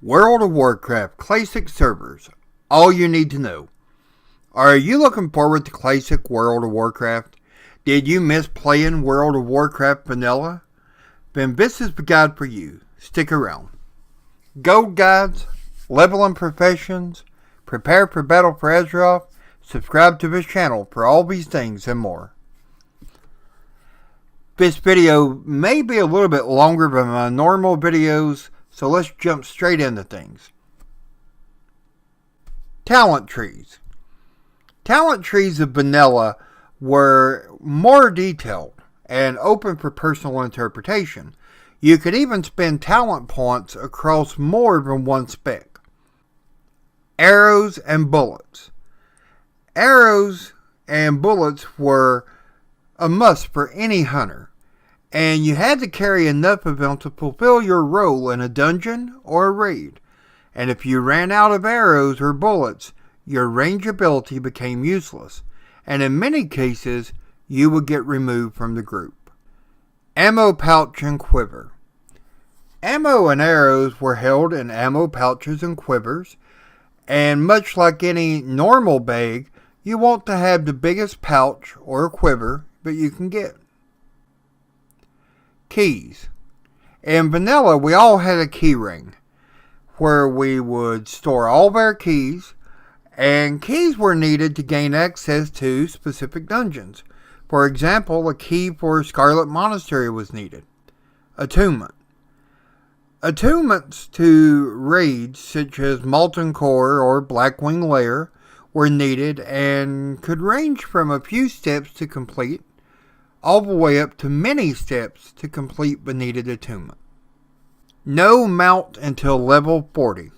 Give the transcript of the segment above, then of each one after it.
World of Warcraft Classic Servers. All you need to know. Are you looking forward to Classic World of Warcraft? Did you miss playing World of Warcraft Vanilla? Then this is the guide for you. Stick around. Gold guides, leveling professions, prepare for battle for Azeroth, subscribe to this channel for all these things and more. This video may be a little bit longer than my normal videos, so let's jump straight into things. Talent trees. Talent trees of vanilla were more detailed and open for personal interpretation. You could even spend talent points across more than one spec. Arrows and bullets. Arrows and bullets were a must for any hunter, and you had to carry enough of them to fulfill your role in a dungeon or a raid. And if you ran out of arrows or bullets, your range ability became useless, and in many cases, you would get removed from the group. Ammo Pouch and Quiver. Ammo and arrows were held in ammo pouches and quivers, and much like any normal bag, you want to have the biggest pouch or quiver that you can get. Keys. In vanilla, we all had a key ring where we would store all of our keys, and keys were needed to gain access to specific dungeons. For example, a key for Scarlet Monastery was needed. Attunement. Attunements to raids such as Molten Core or Blackwing Lair were needed and could range from a few steps to complete all the way up to many steps to complete the needed attunement. No mount until level 40.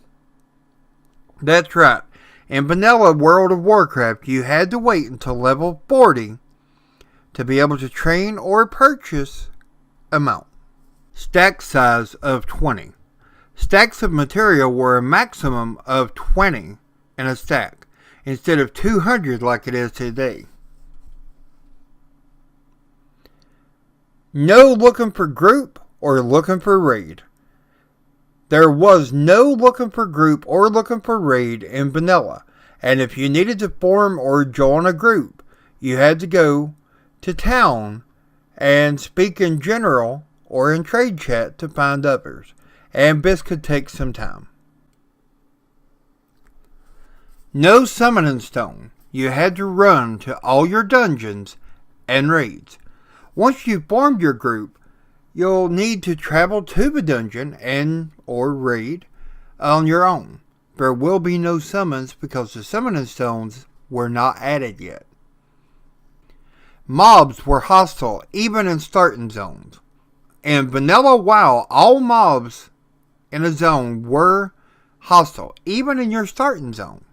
That's right. In vanilla World of Warcraft, you had to wait until level 40 to be able to train or purchase a mount. Stack size of 20. Stacks of material were a maximum of 20 in a stack, instead of 200 like it is today. No looking for group or looking for raid. There was no looking for group or looking for raid in vanilla, and if you needed to form or join a group, you had to go to town and speak in general or in trade chat to find others, and this could take some time. No summoning stone. You had to run to all your dungeons and raids. Once you've formed your group, you'll need to travel to the dungeon and or raid on your own. There will be no summons because the summoning stones were not added yet. Mobs were hostile even in starting zones. In vanilla WoW, all mobs in a zone were hostile, even in your starting zone.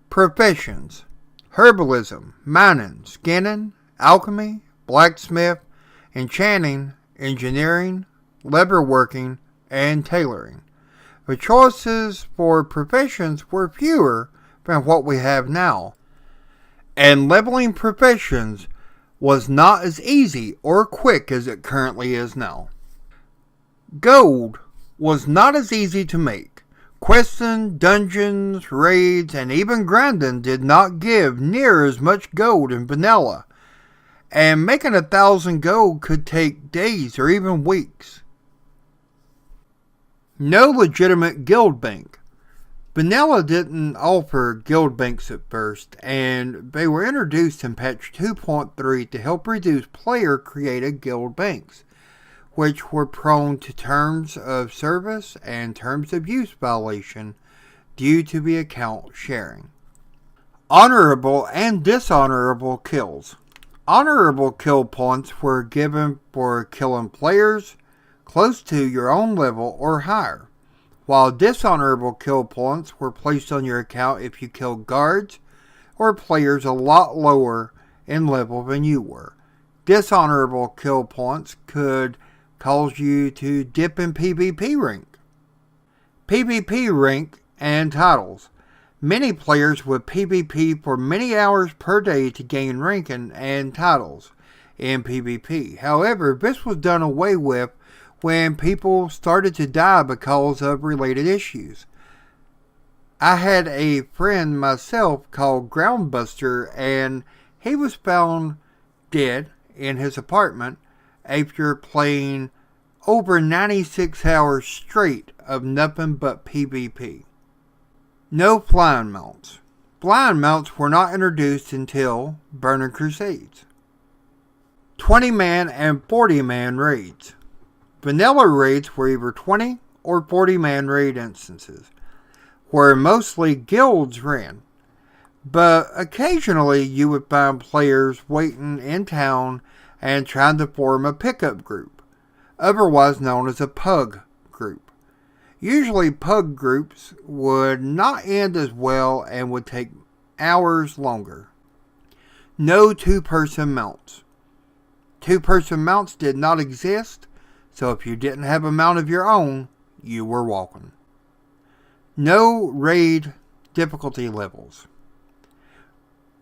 Professions. Herbalism, mining, skinning, alchemy, blacksmith, enchanting, engineering, leatherworking, and tailoring. The choices for professions were fewer than what we have now, and leveling professions was not as easy or quick as it currently is now. Gold was not as easy to make. Questing, dungeons, raids, and even grinding did not give near as much gold in vanilla, and making 1,000 gold could take days or even weeks. No legitimate guild bank. Vanilla didn't offer guild banks at first, and they were introduced in patch 2.3 to help reduce player-created guild banks, which were prone to terms of service and terms of use violation due to the account sharing. Honorable and dishonorable kills. Honorable kill points were given for killing players close to your own level or higher, while dishonorable kill points were placed on your account if you killed guards or players a lot lower in level than you were. Dishonorable kill points could cause you to dip in PvP rank. PvP rank and titles. Many players would PvP for many hours per day to gain ranking and titles in PvP. However, this was done away with when people started to die because of related issues. I had a friend myself called Groundbuster, and he was found dead in his apartment after playing over 96 hours straight of nothing but PvP. No flying mounts. Flying mounts were not introduced until Burning Crusades. 20-man and 40-man raids. Vanilla raids were either 20 or 40-man raid instances, where mostly guilds ran, but occasionally you would find players waiting in town and trying to form a pickup group, otherwise known as a pug group. Usually pug groups would not end as well and would take hours longer. No two-person mounts. Two-person mounts did not exist, so if you didn't have a mount of your own, you were walking. No raid difficulty levels.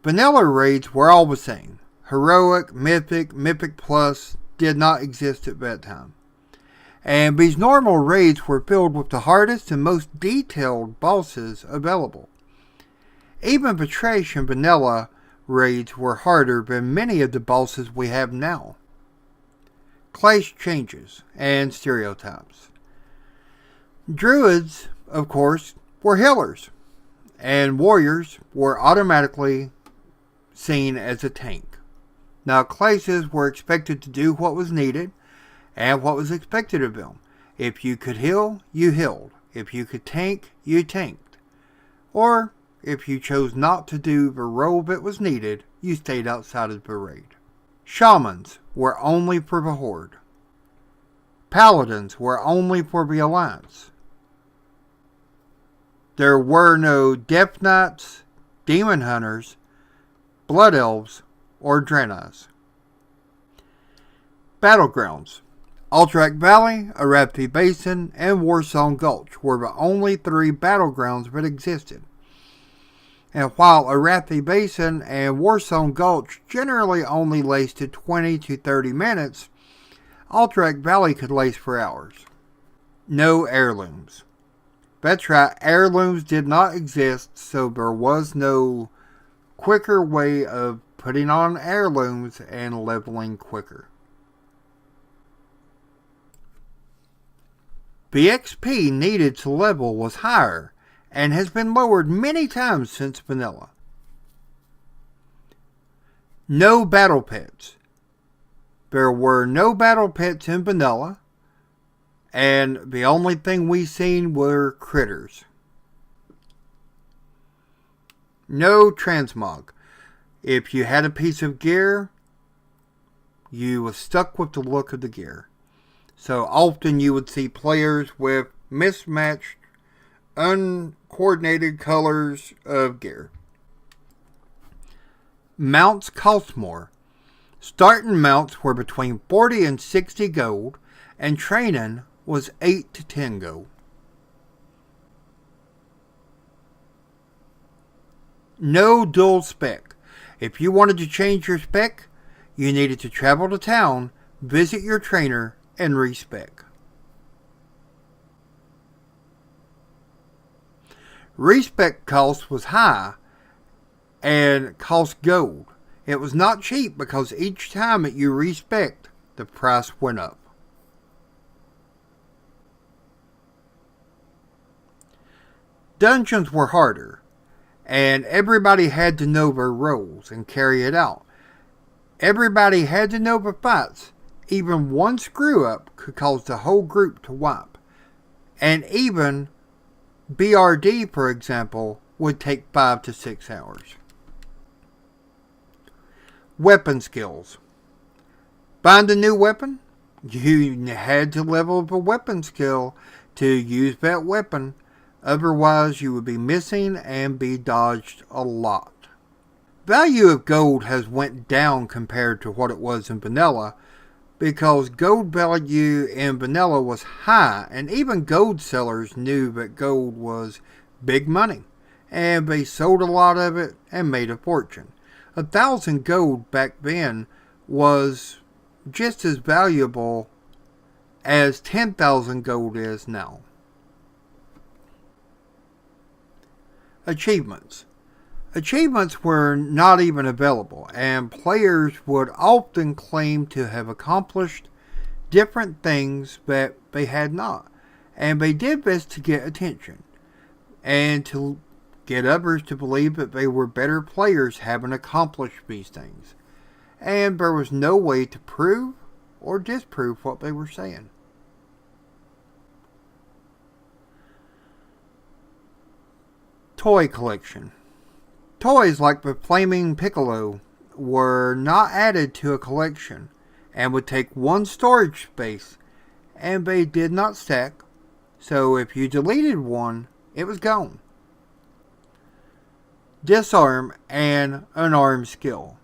Vanilla raids were all the same. Heroic, Mythic, Mythic Plus did not exist at that time. And these normal raids were filled with the hardest and most detailed bosses available. Even the trash and vanilla raids were harder than many of the bosses we have now. Class changes and stereotypes. Druids, of course, were healers, and warriors were automatically seen as a tank. Now, classes were expected to do what was needed and what was expected of them. If you could heal, you healed. If you could tank, you tanked. Or, if you chose not to do the role that was needed, you stayed outside of the raid. Shamans were only for the Horde. Paladins were only for the Alliance. There were no Death Knights, Demon Hunters, Blood Elves, or Draenei. Battlegrounds. Alterac Valley, Arathi Basin, and Warsong Gulch were the only three battlegrounds that existed. And while Arathi Basin and Warsong Gulch generally only lasted 20 to 30 minutes, Alterac Valley could last for hours. No heirlooms. That's right, heirlooms did not exist, so there was no quicker way of putting on heirlooms and leveling quicker. The XP needed to level was higher and has been lowered many times since vanilla. No battle pets. There were no battle pets in vanilla, and the only thing we seen were critters. No transmog. If you had a piece of gear, you were stuck with the look of the gear. So often you would see players with mismatched, uncoordinated colors of gear. Mounts cost more. Starting mounts were between 40 and 60 gold, and training was 8 to 10 gold. No dual spec. If you wanted to change your spec, you needed to travel to town, visit your trainer, and respec. Respec cost was high and cost gold. It was not cheap because each time that you respec'd, the price went up. Dungeons were harder, and everybody had to know their roles and carry it out. Everybody had to know the fights. Even one screw up could cause the whole group to wipe. And even BRD, for example, would take 5 to 6 hours. Weapon skills. Find a new weapon? You had to level up a weapon skill to use that weapon. Otherwise, you would be missing and be dodged a lot. Value of gold has went down compared to what it was in vanilla, because gold value in vanilla was high, and even gold sellers knew that gold was big money, and they sold a lot of it and made a fortune. 1,000 gold back then was just as valuable as 10,000 gold is now. Achievements. Achievements were not even available, and players would often claim to have accomplished different things that they had not. And they did this to get attention, and to get others to believe that they were better players having accomplished these things. And there was no way to prove or disprove what they were saying. Toy collection. Toys like the Flaming Piccolo were not added to a collection and would take one storage space, and they did not stack, so if you deleted one, it was gone. Disarm and unarmed skill.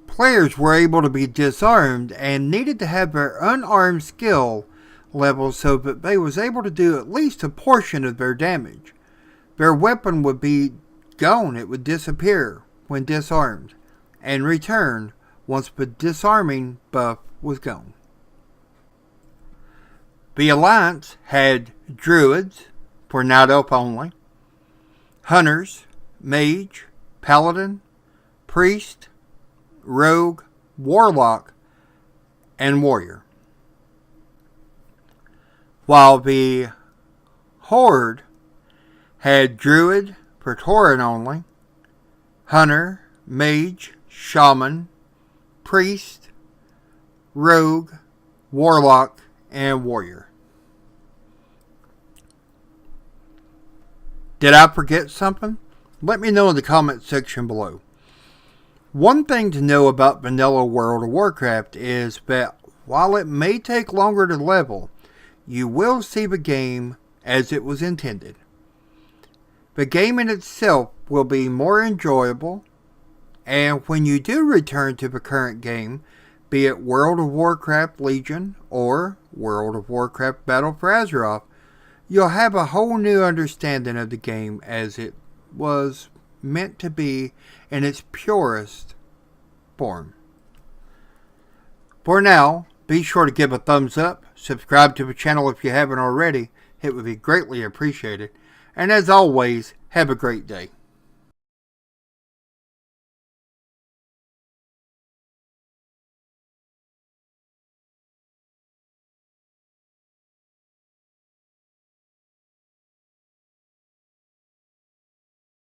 Players were able to be disarmed and needed to have their unarmed skill level so that they was able to do at least a portion of their damage. Their weapon would be gone, it would disappear when disarmed, and return once the disarming buff was gone. The Alliance had Druids, for Night Elf only, Hunters, Mage, Paladin, Priest, Rogue, Warlock, and Warrior. While the Horde had Druid, Praetorian only, Hunter, Mage, Shaman, Priest, Rogue, Warlock, and Warrior. Did I forget something? Let me know in the comment section below. One thing to know about vanilla World of Warcraft is that while it may take longer to level, you will see the game as it was intended. The game in itself will be more enjoyable, and when you do return to the current game, be it World of Warcraft Legion or World of Warcraft Battle for Azeroth, you'll have a whole new understanding of the game as it was meant to be in its purest form. For now, be sure to give a thumbs up, subscribe to the channel if you haven't already, it would be greatly appreciated, and as always, have a great day.